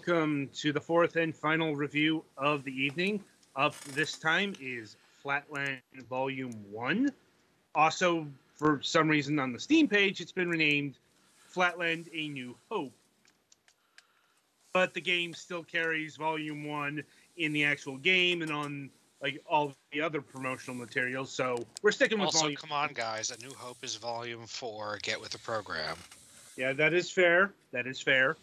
welcome to the fourth and final review of the evening. Up this time is Flatland Vol.1. Also, for some reason on the Steam page, it's been renamed Flatland A New Hope. But the game still carries Vol.1 in the actual game and on like all the other promotional materials, so we're sticking with Also, Volume. come on, guys. A New Hope is Volume 4. Get with the program. Yeah, that is fair. That is fair.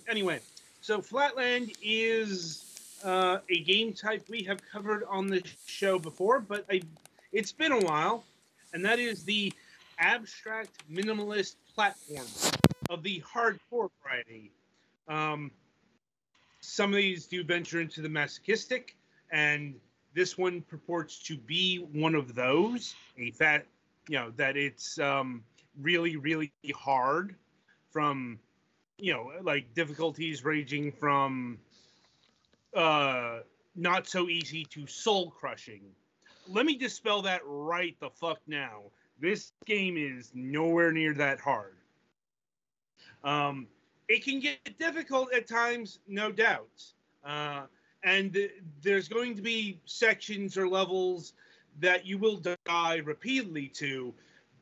Anyway, so Flatland is a game type we have covered on the show before, but it's been a while, and that is the abstract minimalist platformer of the hardcore variety. Some of these do venture into the masochistic, and this one purports to be one of those. That it's really, really hard, from like difficulties ranging from not so easy to soul crushing. Let me dispel that right the fuck now. This game is nowhere near that hard. It can get difficult at times, no doubt. And there's going to be sections or levels that you will die repeatedly to,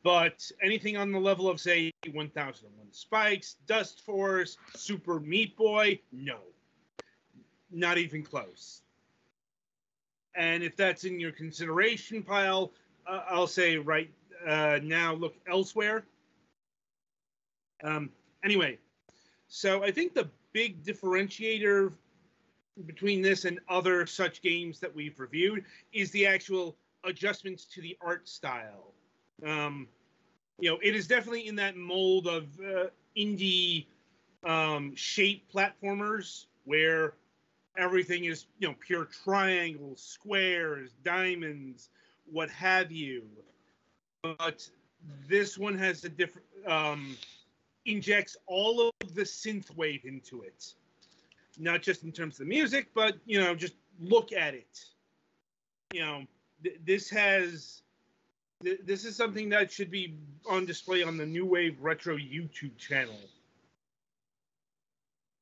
but anything on the level of, say, 1001 Spikes, Dust Force, Super Meat Boy, no. Not even close. And if that's in your consideration pile, I'll say right now, look elsewhere. Anyway, so I think the big differentiator between this and other such games that we've reviewed is the actual adjustments to the art style. It is definitely in that mold of indie shape platformers where everything is, pure triangles, squares, diamonds, what have you. But this one has a different, injects all of the synthwave into it. Not just in terms of the music, but, just look at it. This is something that should be on display on the New Wave Retro YouTube channel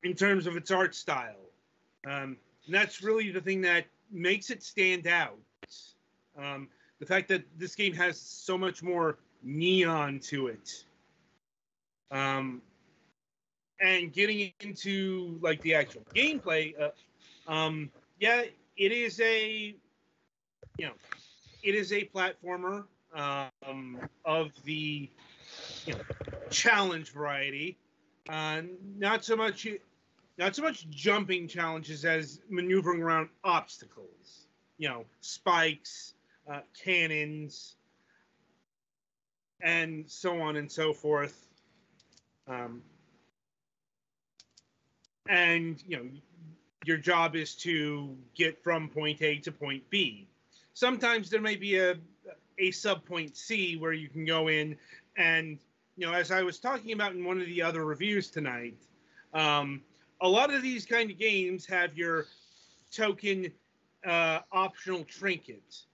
in terms of its art style. And that's really the thing that makes it stand out. The fact that this game has so much more neon to it. And getting into like the actual gameplay, it is a platformer of the challenge variety. Not so much jumping challenges as maneuvering around obstacles. Spikes, cannons, and so on and so forth. And your job is to get from point A to point B. Sometimes there may be a sub-point C where you can go in and, as I was talking about in one of the other reviews tonight, a lot of these kind of games have your token optional trinket.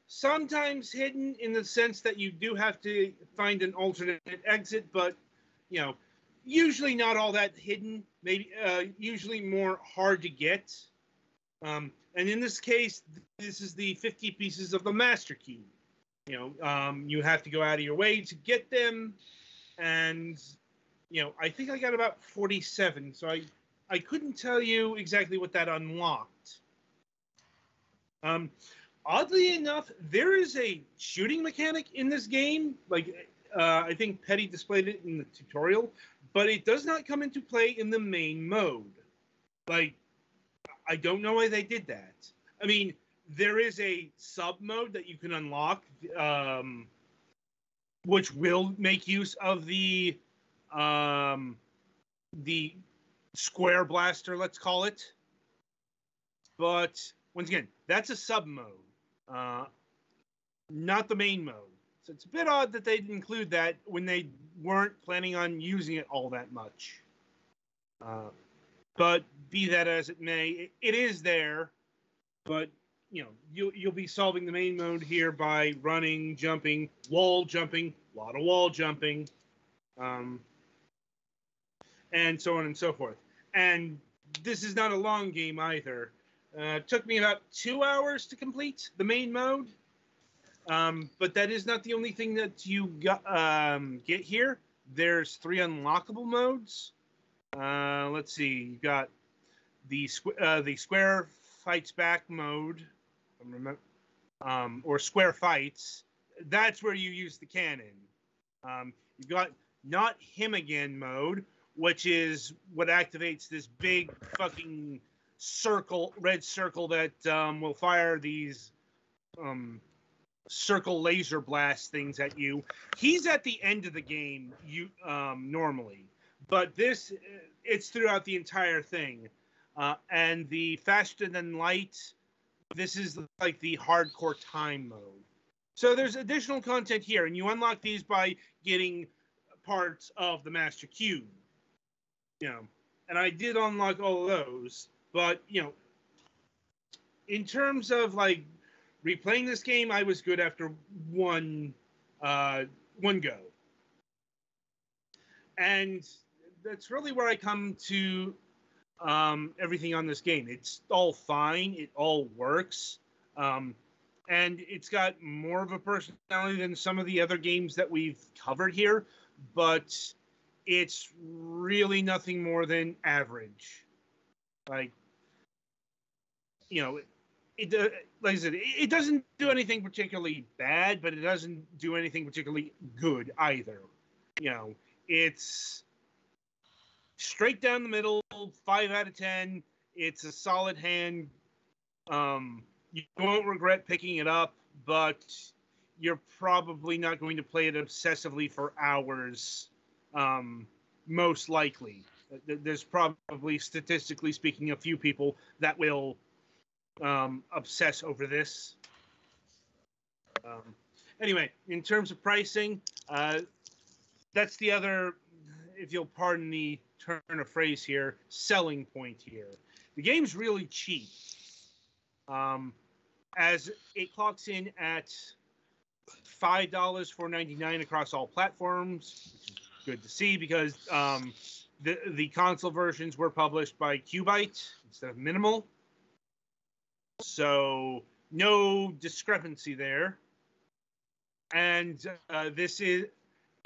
Sometimes hidden in the sense that you do have to find an alternate exit, but, usually not all that hidden, maybe usually more hard to get. And in this case, this is the 50 pieces of the master key. You have to go out of your way to get them. And, I think I got about 47. So I couldn't tell you exactly what that unlocked. Oddly enough, there is a shooting mechanic in this game. Like, I think Petty displayed it in the tutorial, but it does not come into play in the main mode. Like, I don't know why they did that. I mean, there is a sub mode that you can unlock, which will make use of the square blaster, let's call it. But once again, that's a sub mode, not the main mode. So it's a bit odd that they didn't include that when they weren't planning on using it all that much. But be that as it may, it is there. But you'll be solving the main mode here by running, jumping, wall jumping, a lot of wall jumping, and so on and so forth. And this is not a long game either. It took me about 2 hours to complete the main mode. But that is not the only thing that you get here. There's 3 unlockable modes. Let's see. You got the square fights back mode, or square fights. That's where you use the cannon. You've got not him again mode, which is what activates this big fucking red circle that will fire these circle laser blast things at you. He's at the end of the game normally, but it's throughout the entire thing. And the faster than light, this is like the hardcore time mode. So there's additional content here, and you unlock these by getting parts of the Master Cube. And I did unlock all of those, but in terms of like replaying this game, I was good after one go. And that's really where I come to everything on this game. It's all fine. It all works. And it's got more of a personality than some of the other games that we've covered here. But it's really nothing more than average. Like, like I said, it doesn't do anything particularly bad, but it doesn't do anything particularly good either. It's straight down the middle, 5 out of 10. It's a solid hand. You won't regret picking it up, but you're probably not going to play it obsessively for hours, most likely. There's probably, statistically speaking, a few people that will obsess over this. Anyway, in terms of pricing, that's the other, if you'll pardon the turn of phrase here, selling point here. The game's really cheap. As it clocks in at $5, $4.99 across all platforms, which is good to see because the console versions were published by Qbyte instead of Minimal. So no discrepancy there. And I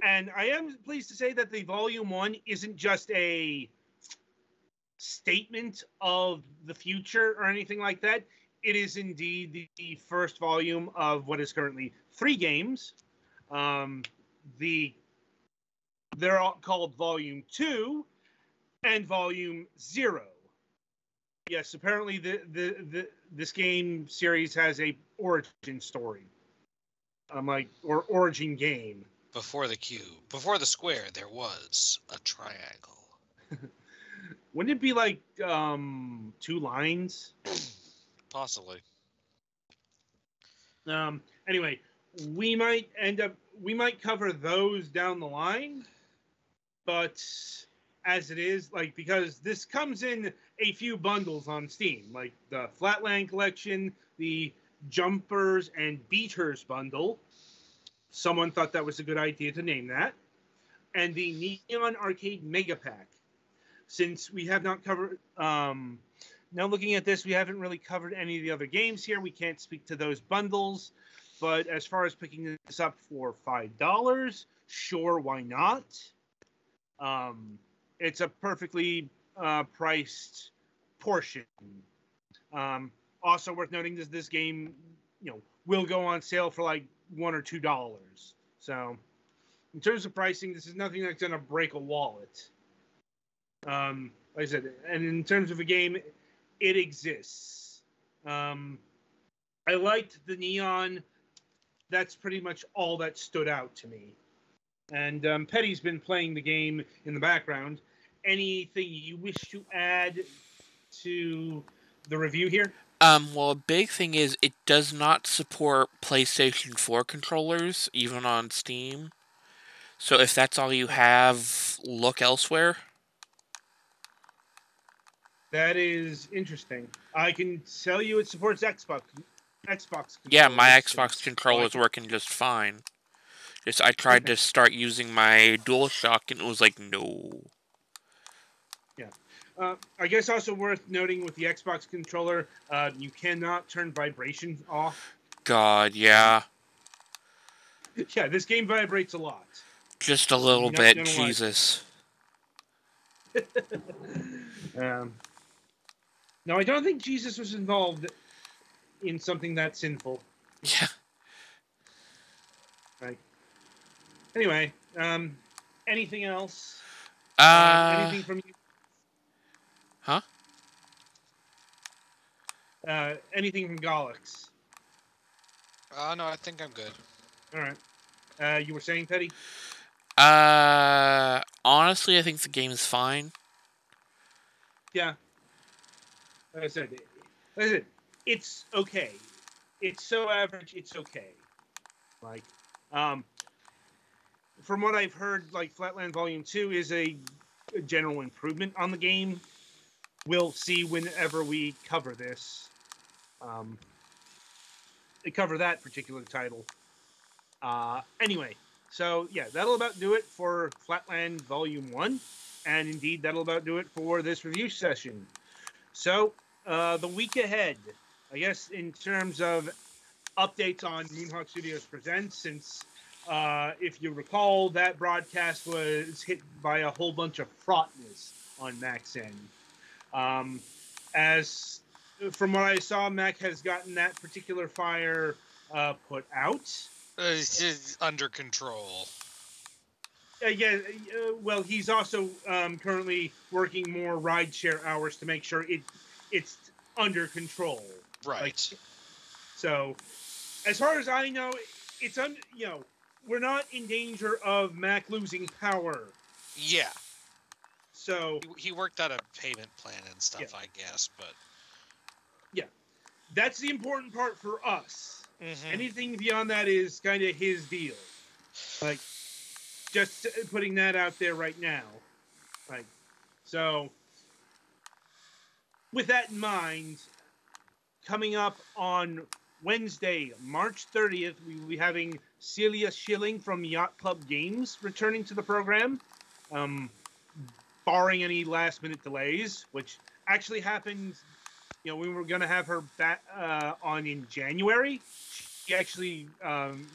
am pleased to say that the Vol.1 isn't just a statement of the future or anything like that. It is indeed the first volume of what is currently 3 games. They're all called Vol.2 and Vol.0. Yes, apparently this game series has a origin story. Or origin game. Before the cube, before the square, there was a triangle. Wouldn't it be like 2 lines? Possibly. Anyway, we might cover those down the line, but as it is, like, because this comes in a few bundles on Steam, like the Flatland collection, the Jumpers and Beaters bundle. Someone thought that was a good idea to name that. And the Neon Arcade Mega Pack. Since we have not covered... now looking at this, we haven't really covered any of the other games here. We can't speak to those bundles. But as far as picking this up for $5, sure, why not? It's a perfectly priced portion. Also worth noting is this game, will go on sale for like $1 or $2. So, in terms of pricing, this is nothing that's going to break a wallet. Like I said, and in terms of a game, it exists. I liked the neon. That's pretty much all that stood out to me. And Petty's been playing the game in the background. Anything you wish to add to the review here? Well, a big thing is it does not support PlayStation 4 controllers, even on Steam. So if that's all you have, look elsewhere. That is interesting. I can tell you it supports Xbox controllers. Yeah, my Xbox controller's working just fine. I tried to start using my DualShock and it was like, no. Yeah. I guess also worth noting with the Xbox controller, you cannot turn vibrations off. God, yeah. Yeah, this game vibrates a lot. Just a little bit, gonna Jesus. No, I don't think Jesus was involved in something that sinful. Yeah. Right. Anyway, anything else? Anything from you? Huh? Anything from Golix? No, I think I'm good. All right. You were saying, Teddy? Honestly, I think the game is fine. Yeah. Like I said, it's okay. It's so average. It's okay. Like, from what I've heard, like Flatland Volume 2 is a general improvement on the game. We'll see whenever we cover this. Cover that particular title. Anyway, so yeah, that'll about do it for Flatland Volume 1. And indeed, that'll about do it for this review session. So, the week ahead, I guess in terms of updates on Moonhawk Studios Presents, since if you recall, that broadcast was hit by a whole bunch of fraughtness on Mac's end. As from what I saw, Mac has gotten that particular fire put out. It's under control. Well, he's also currently working more rideshare hours to make sure it's under control. Right. Like, so, as far as I know, it's we're not in danger of Mac losing power. Yeah. So he worked out a payment plan and stuff, yeah. I guess, but yeah, that's the important part for us. Mm-hmm. Anything beyond that is kind of his deal. Like, just putting that out there right now. Like, so with that in mind, coming up on Wednesday, March 30th, we will be having Celia Schilling from Yacht Club Games returning to the program, barring any last-minute delays, which actually happened. We were going to have her back on in January. She actually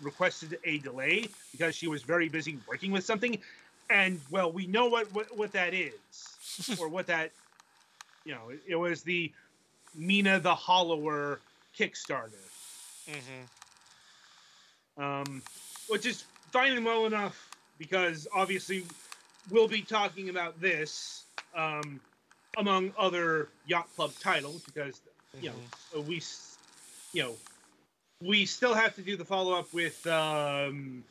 requested a delay because she was very busy working with something. And, well, we know what that is. Or what that, it was the Mina the Hollower Kickstarter. Mm-hmm. Which is fine and well enough because, obviously, we'll be talking about this among other Yacht Club titles because, we still have to do the follow-up with Shovel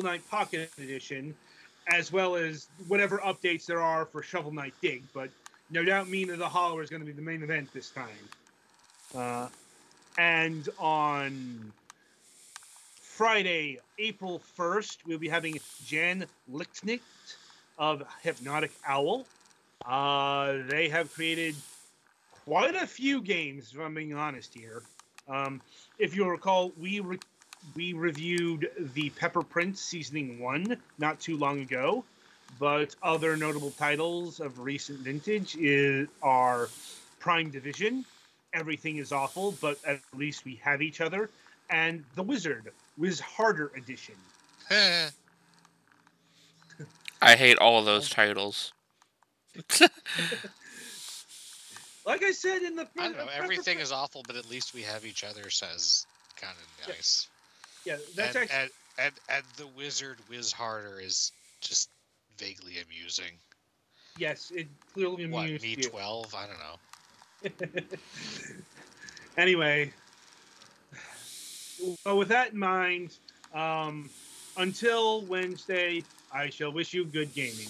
Knight Pocket Edition, as well as whatever updates there are for Shovel Knight Dig, but no doubt Mina the Hollower is going to be the main event this time. And on Friday, April 1st, we'll be having Jan Lichtnicht of Hypnotic Owl. They have created quite a few games, if I'm being honest here. If you'll recall, we reviewed the Pepper Prince Seasoning 1 not too long ago, but other notable titles of recent vintage are Prime Division, Everything is Awful, but at least we have each other, and The Wizard, Wiz Harder Edition. I hate all of those titles. Like I said in the... I don't know, Everything is Awful, but at least we have each other says kind of nice. Yeah, that's actually... And The Wizard, Wiz Harder is just vaguely amusing. Yes, it clearly amused me you. 12? I don't know. Anyway, well, with that in mind, until Wednesday, I shall wish you good gaming.